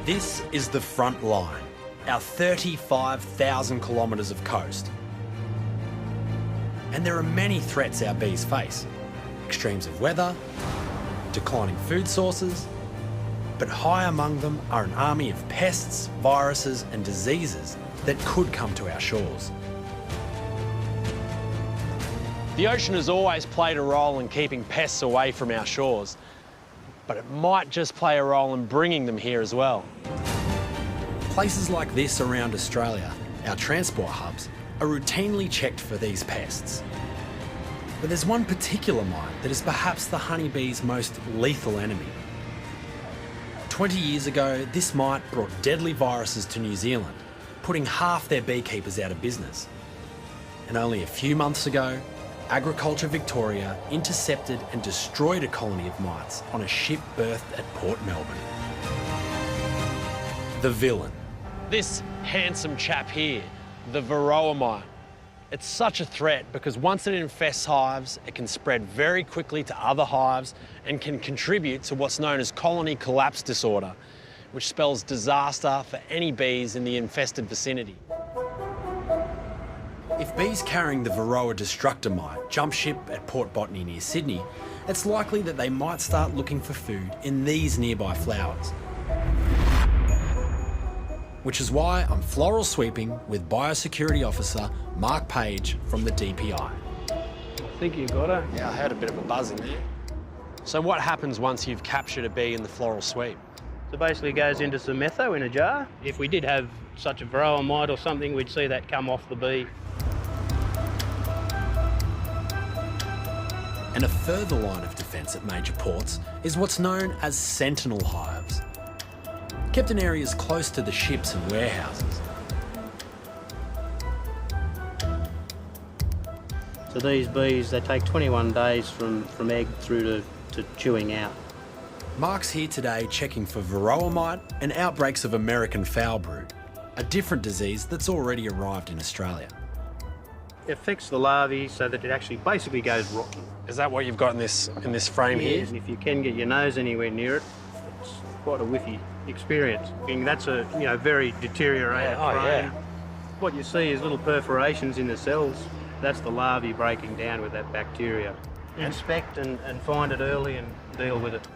This is the front line, our 35,000 kilometres of coast. And there are many threats our bees face. Extremes of weather, declining food sources, but high among them are an army of pests, viruses and diseases that could come to our shores. The ocean has always played a role in keeping pests away from our shores, but it might just play a role in bringing them here as well. Places like this around Australia, our transport hubs, are routinely checked for these pests. But there's one particular mite that is perhaps the honeybee's most lethal enemy. 20 years ago, this mite brought deadly viruses to New Zealand, putting half their beekeepers out of business. And only a few months ago, Agriculture Victoria intercepted and destroyed a colony of mites on a ship berthed at Port Melbourne. The villain. This handsome chap here, the Varroa mite. It's such a threat because once it infests hives, it can spread very quickly to other hives and can contribute to what's known as colony collapse disorder, which spells disaster for any bees in the infested vicinity. If bees carrying the Varroa destructor mite jump ship at Port Botany near Sydney, it's likely that they might start looking for food in these nearby flowers. Which is why I'm floral sweeping with Biosecurity Officer Mark Page from the DPI. I think you got it. Yeah, I heard a bit of a buzzing there. So what happens once you've captured a bee in the floral sweep? So basically it goes into some metho in a jar. If we did have such a Varroa mite or something, we'd see that come off the bee. And a further line of defence at major ports is what's known as sentinel hives, kept in areas close to the ships and warehouses. So these bees, they take 21 days from egg through to chewing out. Mark's here today checking for Varroa mite and outbreaks of American foul brood, a different disease that's already arrived in Australia. It affects the larvae so that it actually basically goes rotten. Is that what you've got in this frame here? And if you can get your nose anywhere near it, it's quite a whiffy experience. And that's a very deteriorated frame. Yeah. What you see is little perforations in the cells. That's the larvae breaking down with that bacteria. Inspect and find it early and deal with it.